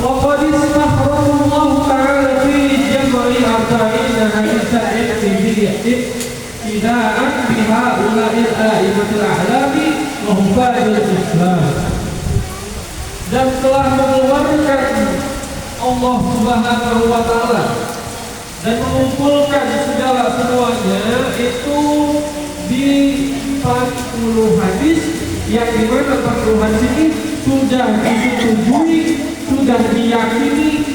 وقد استخرج الله تعالى في جمع 40 حديثا ابتداء بهؤلاء الأئمة الأعلام وحفاظ الإسلام. Dan telah mengeluarkan Allah Subhanahu wa Ta'ala dan mengumpulkan segala semuanya itu di 40 hadis yang dimana 40 hadis ini sudah disetujui, sudah diyakini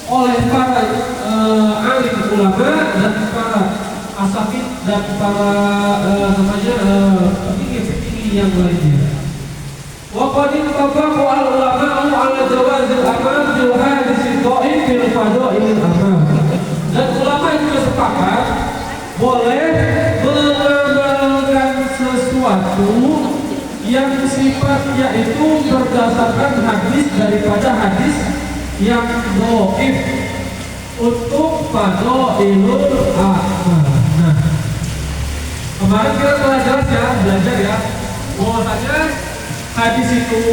oleh para alim ulama dan para asatidz dan para petinggi yang lainnya. Wa qad ittafaqa al-ulama ala jawazil amal bil hadis dhaif fil fadail amal. Dan ulama juga sepakat boleh mengamalkan sesuatu yang sifatnya itu berdasarkan hadis daripada hadis yang dhaif untuk fadailul amal. Nah, kemarin kita telah jelas ya, belajar ya, bahwasanya hadis itu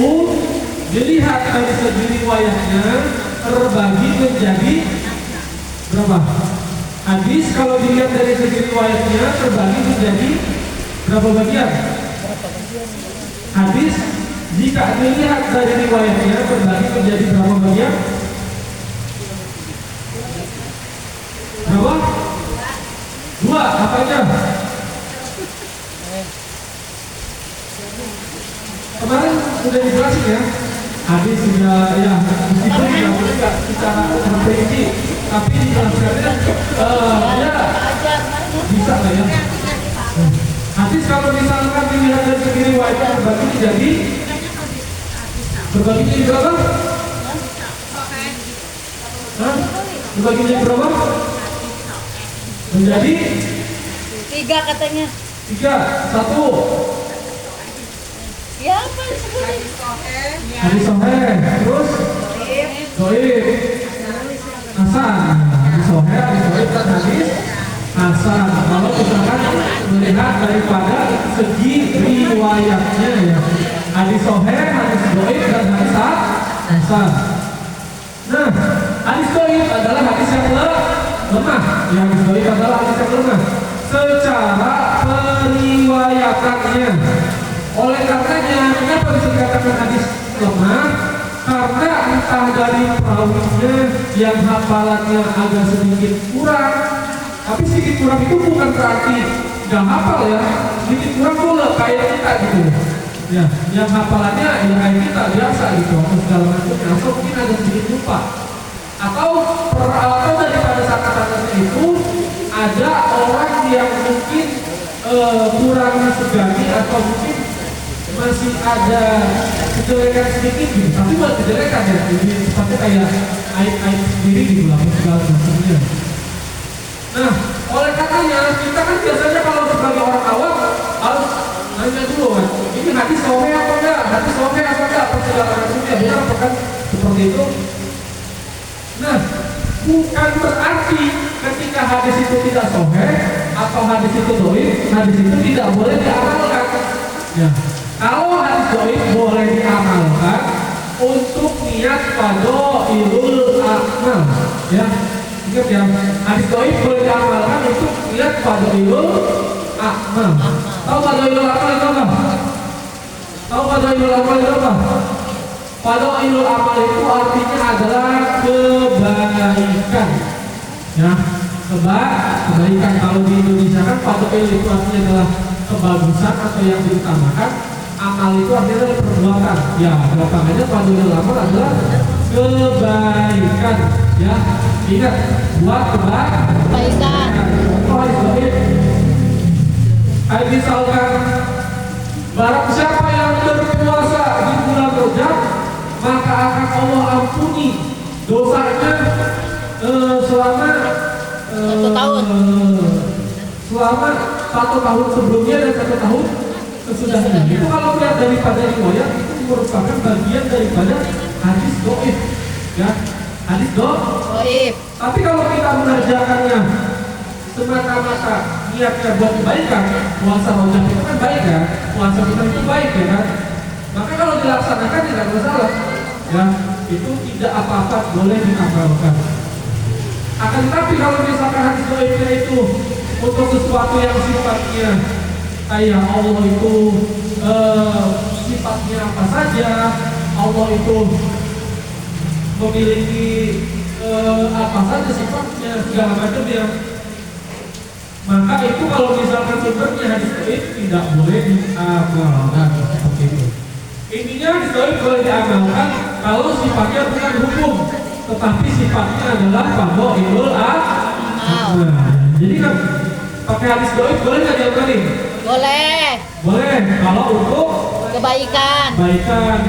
dilihat dari segi riwayatnya terbagi menjadi berapa? Hadis kalau dilihat dari segi riwayatnya terbagi menjadi berapa bagian? Hadis jika dilihat dari riwayatnya terbagi menjadi berapa bagian? Berapa? Dua, apa aja? Kemarin sudah dijelasin ya, hadis sudah ya, meskipun tidak secara terperinci, tapi dijelaskannya ya bisa lah ya. Hadis kalau misalkan dilihat dari segi riwayatnya berbagi jadi berapa? Berbagi jadi berapa? Menjadi 3 katanya. 3, 1. Ya apa disebutnya? Hadis sahih, terus dhaif, hasan. Hadis sahih, hadis dhaif dan hadis hasan. Kalau misalkan melihat daripada segi riwayatnya ya, hadis sahih, hadis dhaif dan hadis hasan. Nah, hadis dhaif adalah hadis yang lemah. Ya, hadis dhaif adalah hadis yang lemah secara periwayatannya. Oleh karenanya, kenapa bisa dikatakan hadis lemah? Karena entah dari perawinya yang hafalannya agak sedikit kurang. Tapi sedikit kurang itu bukan berarti nggak hafal ya. Sedikit kurang boleh kayak kita gitu. Ya, yang hafalannya ya kayak kita biasa gitu. Atau segala macamnya. Atau mungkin ada sedikit lupa. Atau daripada kata-katanya itu ada orang yang mungkin kurang segani atau mungkin masih ada kejelekan sedikit gitu, tapi bukan kejelekan ya, jadi seperti kayak aib-aib sendiri gitu lah, segala macamnya. Nah, oleh katanya kita kan biasanya kalau sebagai orang awam harus nanya dulu kan, ini hadis sahih apa enggak, hadis sahih apa enggak, apa segala macamnya, benar apa kan, seperti itu. Nah, bukan berarti ketika hadis itu tidak sahih atau hadis itu dhaif, hadis itu tidak boleh diamalkan. Ya. Kalau hadis dhaif boleh diamalkan untuk niat fadailul amal, ya. Ingat ya, hadis dhaif boleh diamalkan untuk niat fadailul amal. Tahu fadailul amal itu apa? Tahu fadailul amal itu apa? Fadailul amal itu artinya adalah kebaikan. Ya, kebaikan. Kalau di Indonesia kan fadail itu artinya adalah kebagusan atau yang diutamakan. Amal itu artinya adalah perbuatan. Ya, makanya fadailul amal adalah kebaikan. Ya, ingat buat kebaikan. Ayo misalkan barang siapa yang berpuasa di bulan Rajab, maka akan Allah ampuni dosanya selama 1 tahun. Selama 1 tahun sebelumnya dan 1 tahun sesudahnya. Itu kalau lihat daripada riwayat itu merupakan bagian daripada hadis dhaif, ya, hadis dhaif. Tapi kalau kita mengerjakannya semata-mata niatnya buat kebaikan, puasa Rajab itu kan baik kan, puasa kita itu baik ya kan. Maka kalau dilaksanakan tidak masalah, ya. itu tidak apa-apa, boleh diamalkan. Akan tetapi kalau misalkan hadis dhaifnya itu untuk sesuatu yang sifatnya kayak Allah itu sifatnya apa saja, Allah itu memiliki apa saja sifatnya, segala macam ya, maka itu kalau misalkan sumbernya hadis dhaif tidak boleh diamalkan seperti itu. Intinya hadis dhaif boleh diamalkan kalau sifatnya bukan hukum, tetapi sifatnya adalah fadhailul amal. Jadi kan pakai hadis dhaif boleh nggak diamalin? Boleh. Boleh kalau untuk Kebaikan.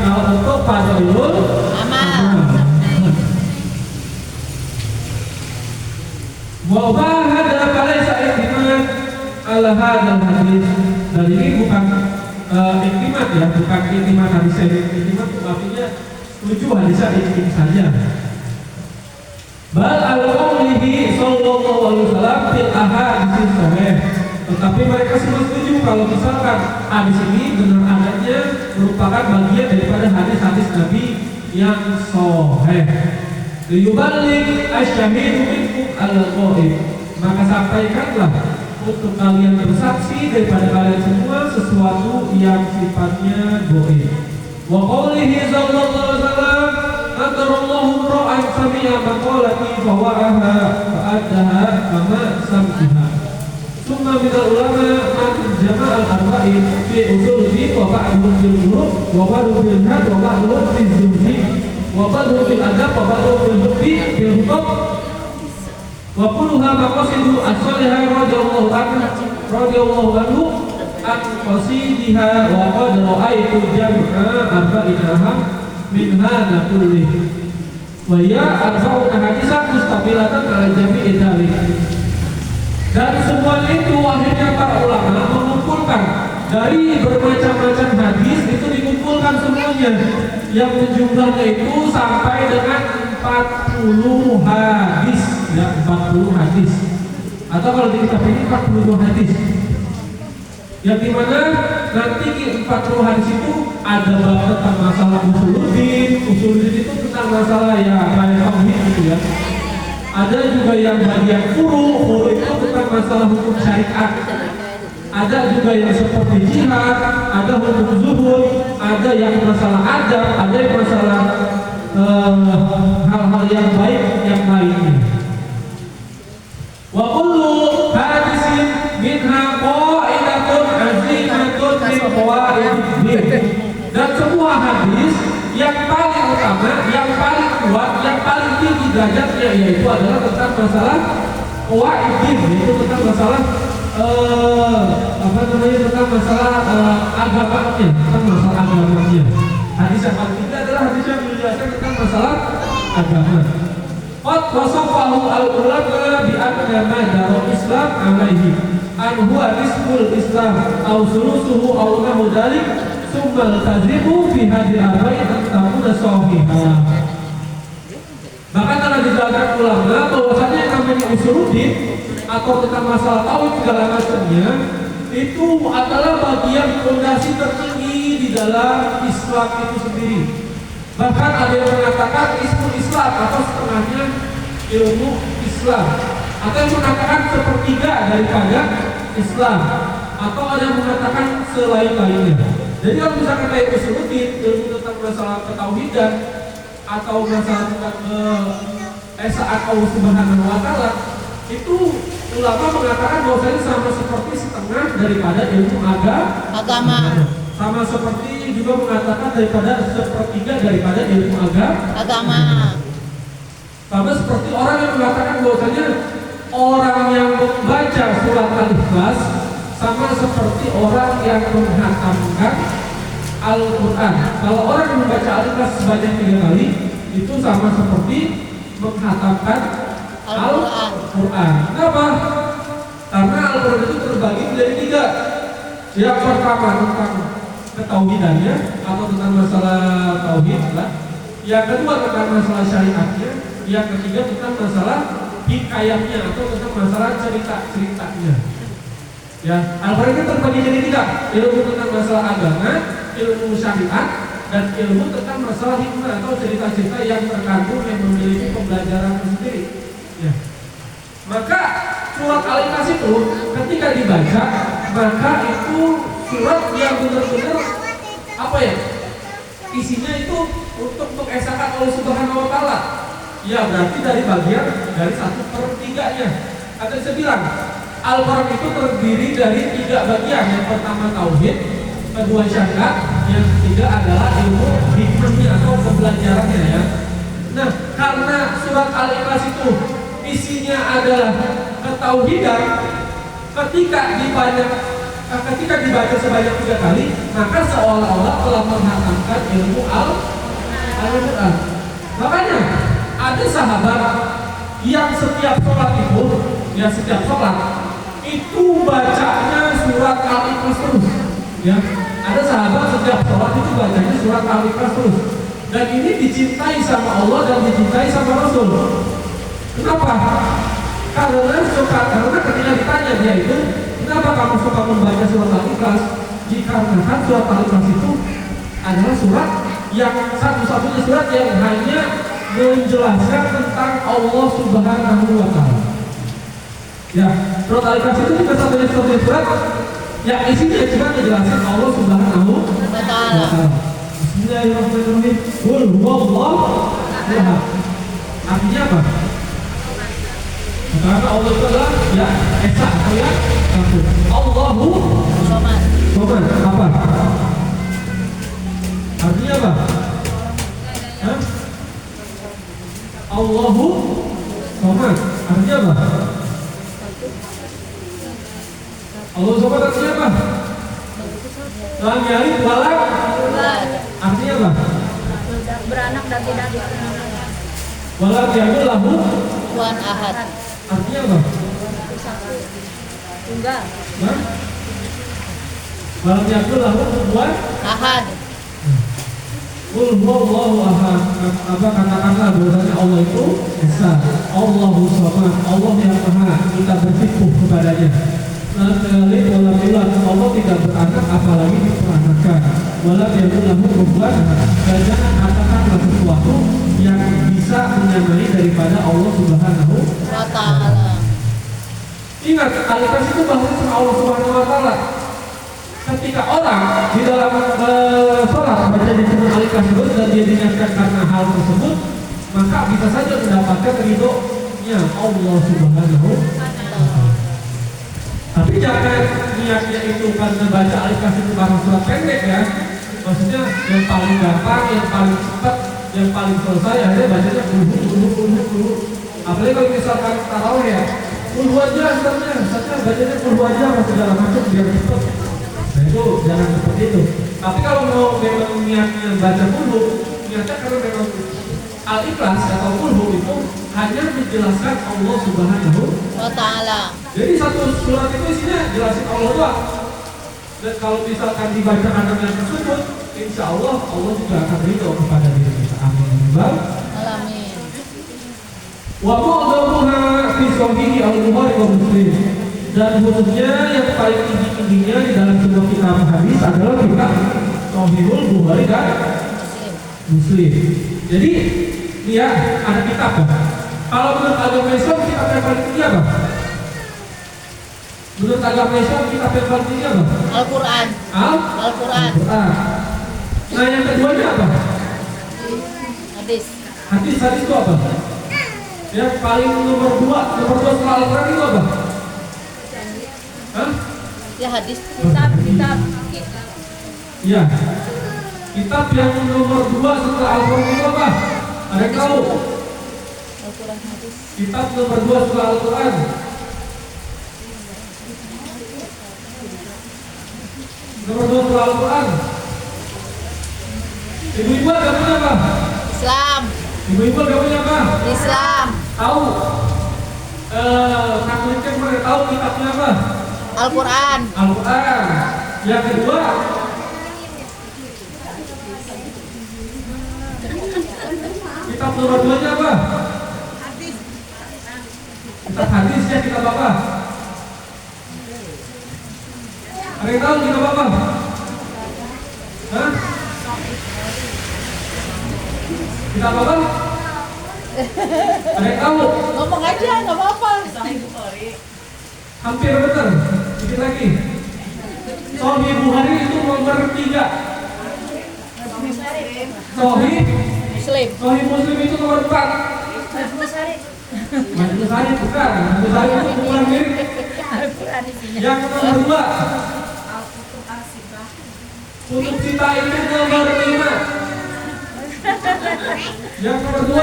kalau untuk fadhailul Amal. Wa hada falaysa i'timad ala hadzal hadis. Dan ini bukan i'timad ya, bukan i'timad hadis ini. I'timad itu artinya setuju hadisnya itu saja. Bal al-qawlihi sallallahu alaihi wasallam fil ahadits sahih. Tetapi mereka semua setuju kalau misalkan hadis ini benar adanya merupakan bagian daripada hadis-hadis Nabi yang sahih. Liyuballigh asy-syahidu minkum al-ghaib. Maka sampaikanlah untuk kalian bersaksi daripada kalian semua sesuatu yang sifatnya gaib. Wa qawlihi sallallahu alaihi wasallam qadarallahu ra'an sami'a maqalati fa wa'aha fa addaha kama sam'iha. Summa min al-ulama man jama'a al-arba'in fi usulihi wa ba'dhum bil furu' wa ba'dhum bil had wa ba'dhum bil zuhdi wa ba'dhum bil adab wa ba'dhum bil hubbi bil hukm wa kulluha maqasidu as-salihah radhiyallahu anhu an qasidiha wa qad ra'aytu jam'a arba'ina aham min hadha kullihi wa ya arba'u ahaditsan mustabilatan ala jami'i dzalik. Dan semua itu akhirnya para ulama mengumpulkan dari bermacam-macam hadis, itu dikumpulkan semuanya yang jumlahnya itu sampai dengan 40 hadis ya, 40 hadis, atau kalau di kitab ini 42 hadis, yang dimana nanti 40 hadis itu ada tentang masalah usuluddin itu tentang masalah ya kayak tauhid gitu ya. Ada juga yang bagian furu itu tentang masalah hukum syariat. Ada juga yang seperti jihad, ada hukum zuhud, ada yang masalah adab, ada yang masalah hal-hal yang baik yang lainnya. Wa kullu hadisin minha qa'idatun azimatun min qawaidid. Dan semua hadis yang paling utama, yang paling kuat, yang paling tinggi derajatnya yaitu adalah tentang masalah qawaidid, yaitu tentang masalah tentang masalah agamanya, tentang masalah agamanya. Hadis yang paling tinggi adalah hadis yang menjelaskan tentang masalah agama. Qad wasafahu al-ulama bi anna madar Islam alaihi an huwa nisful Islam aw sulusuhu aw nahu dzalik summa tazimu fi hadhihi arba'in takuna sahihah. Bahkan telah dijelaskan ulama bahwasanya yang namanya usuluddin atau tentang masalah tauhid segala macamnya itu adalah bagian fondasi tertinggi di dalam Islam itu sendiri. Bahkan ada yang mengatakan ismul Islam atau setengahnya ilmu Islam, atau yang mengatakan sepertiga daripada Islam, atau ada yang mengatakan selain-lainnya. Jadi kalau misalkan kayak usuluddin, ilmu tentang masalah ketauhidan atau masalah tentang esaan Allah Subhanahu wa taala, itu ulama mengatakan bahwasanya sama seperti setengah daripada ilmu agama. Sama seperti juga mengatakan daripada sepertiga daripada ilmu agama. Sama seperti orang yang mengatakan bahwasanya orang yang membaca surat Al-Ikhlas sama seperti orang yang menghatamkan Al-Quran. Kalau orang yang membaca Al-Ikhlas sebanyak 3 kali, itu sama seperti menghatamkan Al-Quran. Kenapa? Karena Al-Quran itu terbagi menjadi 3. Yang pertama tentang ketauhidannya atau tentang masalah tauhid lah. Yang kedua tentang masalah syariatnya. Yang ketiga tentang masalah hikayatnya atau tentang masalah cerita-ceritanya. Ya, Al-Quran itu terbagi jadi 3. Ilmu tentang masalah agama, ilmu syariat, dan ilmu tentang masalah hikmah atau cerita-cerita yang terkandung yang memiliki pembelajaran tersendiri. Ya. Maka surat Al-Ikhlas itu ketika dibaca, maka itu surat yang benar-benar apa ya? Isinya itu untuk mengesahkan Allah Subhanahu wa taala. Ya, berarti dari bagian dari 1/3-nya. Ada saya bilang, Al-Quran itu terdiri dari 3 bagian. Yang pertama tauhid, kedua syahadat, yang ketiga adalah ilmu hikmahnya atau pembelajarannya ya. Nah, karena surat Al-Ikhlas itu isinya adalah ketauhidan, ketika dibaca sebanyak 3 kali, maka seolah-olah telah menghatamkan ilmu Al-Quran. Makanya ada sahabat yang setiap sholat itu bacanya surat Al-Ikhlas terus. Ya, ada sahabat setiap sholat itu bacanya surat Al-Ikhlas terus. Dan ini dicintai sama Allah dan dicintai sama Rasul. Kenapa? Karena ketika ditanya dia itu, kenapa kamu suka membaca surat Al-Ikhlas? Dikarenakan surat Al-Ikhlas itu adalah surat yang satu-satunya surat yang hanya menjelaskan tentang Allah Subhanahu wa taala. Ya, surat Al-Ikhlas itu juga satu-satunya surat yang isinya cuma menjelaskan Allah Subhanahu wa taala. Bismillahirrahmanirrahim. Qul huwallahu ahad. Artinya apa? Karena Allah itu adalah ya esa atau ya satu. Allahu Samad. Apa? Artinya apa? Hah? Allahu Samad. Artinya apa? Allah Samad artinya apa? Lam yalid walam yulad. Artinya apa? Beranak dan tidak dianak. Walam yakul lahu Kufuwan ahad. Artinya apa? Tunggal. Hah? Walam yakul lahu kufuwan Ahad. Qul huwallahu ahad. Apa katakanlah bahwasanya Allah itu esa. Allahu Samad. Allah yang Maha, kita bersyukur kepadanya. Walam yulad, Allah tidak beranak apalagi diperanakan. Walam yakul lahu kufuwan ahad. Dan jangan katakanlah sesuatu yang bisa menyamai daripada Allah Subhanahu Wa ta'ala. Ingat, Al-Ikhlas itu bahasa sama Allah Subhanahu wa taala. Ketika orang di dalam sholat baca di dalam Al-Ikhlas tersebut dan dia diingatkan karena hal tersebut, maka bisa saja mendapatkan ridhonya Allah Subhanahu wa taala. Tapi jangan niatnya itu karena baca Al-Ikhlas itu barang surat pendek ya. Maksudnya yang paling gampang, yang paling cepat, yang paling selesai ada bacanya dulu. Apalagi kalau misalkan tarawih ya, dulu aja saja bacanya dulu aja segala macam biar cepat. Nah itu jangan seperti itu. Tapi kalau mau memang niatnya baca dulu, niatnya karena memang Al-Ikhlas atau dulu itu hanya menjelaskan Allah Subhanahu Wa ta'ala. Jadi satu surat itu isinya jelasin Allah doang. Dan kalau misalkan dibacakan dengan tersebut, insya Allah Allah juga akan ridho kepada diri kita. Amin. Alamin. Wa mu'dhamuha fi sahihi al-Bukhari wa Muslim. Dan khususnya yang paling tinggi-tingginya di dalam sebuah kitab hadis adalah kitab Sahihul Bukhari dan Muslim. Jadi dia ada kitab kan? Kalau menurut agama Islam kitab yang paling tinggi apa? Menurut agama Islam kitab yang paling tinggi apa? Al-Quran. Al-Quran. Nah yang keduanya apa? Hadis. Hadis itu apa? Yang paling nomor dua setelah Al-Quran itu apa? Hah? Ya hadis. Kitab. Ya. Kitab yang nomor 2 setelah Al-Quran itu apa? Ada yang tahu? Al-Quran hadis. Kitab nomor 2 setelah Al-Quran. Nomor 2 setelah Al-Quran. Ibu-ibu agamanya apa? Islam. Ibu-ibu agamanya apa? Islam. Tahu? Katoliknya pernah tahu kitabnya apa? Al-Quran. Al-Quran. Yang kedua, kitab nomor 2-nya apa? Hadis. Kitab hadis ya, kitab apa? Ada yang tahu kitab apa? Hah? Kitab apa? Ada yang tahu? Ngomong aja, nggak apa-apa. Hampir benar. Sedikit lagi. Sahih Bukhari itu nomor 3. Sahih Muslim. Sahih Muslim itu nomor 4. Majmu Sari bukan. Majmu Sari itu bukan mirip. Yang nomor 2. Kutub Sita itu nomor 5. Yang nomor 2.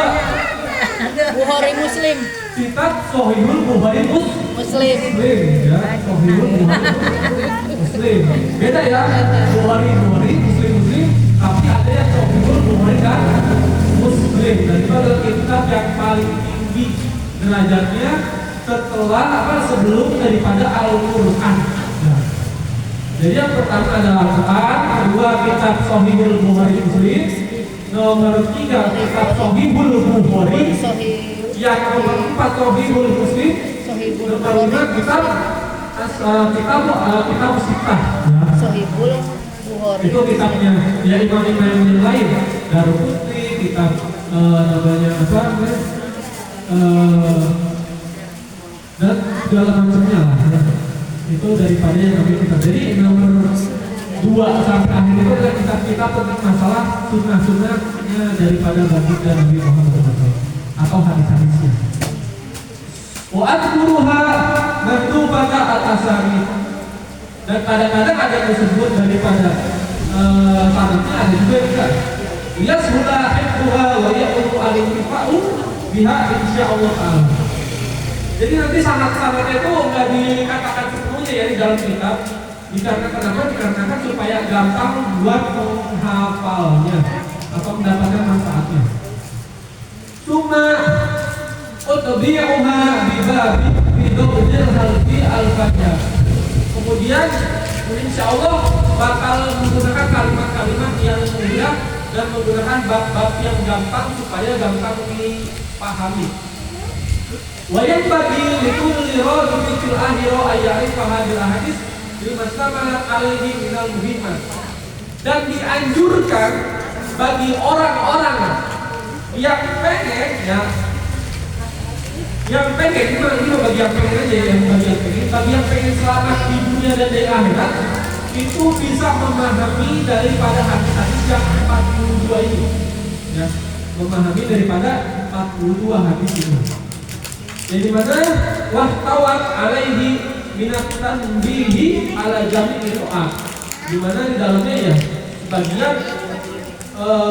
Bukhari Muslim. Kitab Sahihul Bukhari Muslim. Ya, Sahihul Bukhari Muslim. Beda ya, Bukhari Muslim. Tapi ada yang Sahihul Bukhari dan Muslim. Dan itu adalah kitab yang paling tinggi derajatnya setelah sebelum daripada Al-Quran. Nah, jadi yang pertama adalah Al-Quran, kedua kitab Sahihul Bukhari Muslim, nomor 3 kitab Sahihul Bukhari, yang nomor 4 Sahihul Muslim, nomor 5 kitab Sitah. Sahihul Bukhari. Itu kitabnya ya imam-imam yang lain, Daruqutni, kitab namanya apa? Dan segala macamnya lah ya. Itu daripada yang kami kita. Jadi nomor 2 sampai akhir itu adalah kitab-kitab tentang masalah sunnah-sunnahnya daripada baginda Nabi Muhammad SAW atau hadis-hadisnya. Wa adkuruha maktubata al-asari. Dan kadang-kadang ada yang disebut daripada sanadnya ada juga tidak. Yashulah hifdhuha wa ya'ulu al-intifa'u biha insyaallah ta'ala. Jadi nanti sanad-sanadnya itu enggak dikatakan sepenuhnya ya di dalam kitab. Dikarenakan supaya gampang buat menghafalnya atau mendapatkan manfaatnya. Cuma utbi'uha bibabi bidawjil halfi al-fajr. Kemudian insyaallah bakal menggunakan kalimat-kalimat yang mudah dan menggunakan bab-bab yang gampang supaya gampang dipahami. Wa yanbaghi likulli rajulin fil akhirah ayyarifa hadhihi hadis bimastamala alaihi minal muhimmat. Dan dianjurkan bagi orang-orang yang pengen ya, yang pengen ini bagi yang pengen aja ya, bagi yang pengen selamat di dunia dan di akhirat itu bisa memahami daripada hadis-hadis yang 42 ini ya, memahami daripada 42 hadis ini. Jadi mana wahtawat alaihi minat tanbihi ala jami'i doa. Di mana di dalamnya ya sebagian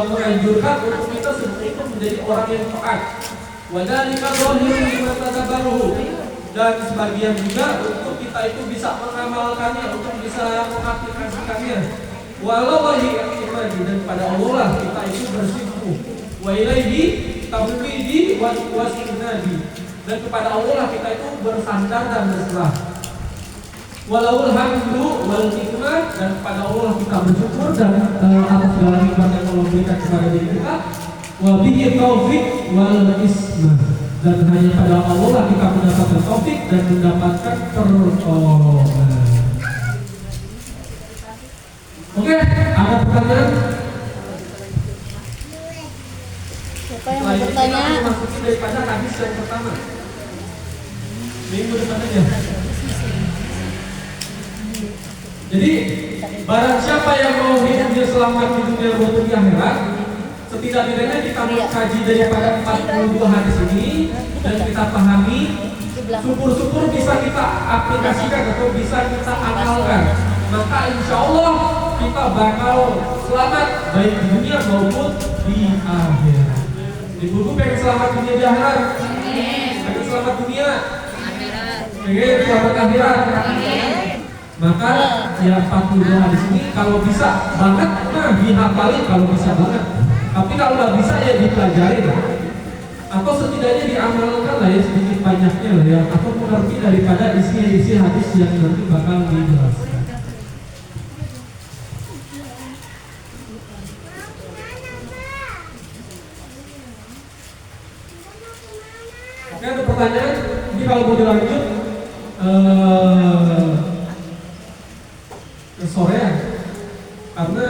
menganjurkan untuk kita semua itu menjadi orang yang taat. Wadhalika dhahirun lima tadabbaruhu. Dan sebagian juga untuk kita itu bisa mengamalkannya, untuk bisa mengaplikasikannya. Walau wahi iktimadi, dan pada Allah lah kita itu bersimpuh. Wa ilaihi tawfidi wa wastinadi, dan kepada Allah lah kita itu bersandar dan berserah. Walaul hamdu wal nikmat, dan kepada Allah kita bersyukur dan atas segala nikmat yang Allah berikan kepada diri kita. Wa bihi taufiq wal ismah, dan hanya pada Allah lah kita mendapatkan taufik dan mendapatkan pertolongan. Oke, ada pertanyaan? Siapa yang mau bertanya? Masukin daripada hadis yang pertama. Minggu depan aja. Jadi barang siapa yang mau hidupnya selamat di dunia maupun di akhirat, setidak-tidaknya kita mengkaji daripada 42 hadis ini dan kita pahami, syukur-syukur bisa kita aplikasikan atau bisa kita amalkan, maka insya Allah kita bakal selamat baik di dunia maupun di akhirat. Ibu-ibu pengen selamat dunia di akhirat? Pengen selamat dunia? Pengen selamat akhirat? Maka ya 42 hadis ini kalau bisa banget, nah dihafalin kalau bisa banget. Tapi kalau nggak bisa ya dipelajari lah, atau setidaknya diamalkan lah ya sedikit banyaknya lah ya, atau mengerti daripada isi hadis yang nanti bakal dijelaskan. Oke, ada pertanyaan? Ini kalau mau dilanjut ke sore ya, karena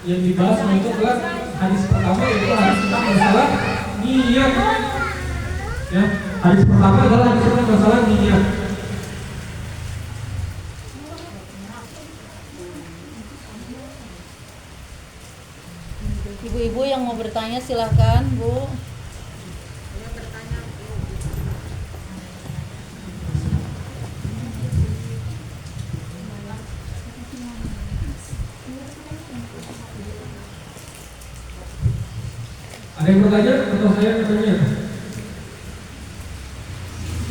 yang dibahas itu adalah hadis pertama yaitu hadis tentang masalah niat. Ya, hadis pertama adalah hadis tentang masalah niat. Ibu-ibu yang mau bertanya silahkan, Bu. Ada yang bertanya atau saya bertanya?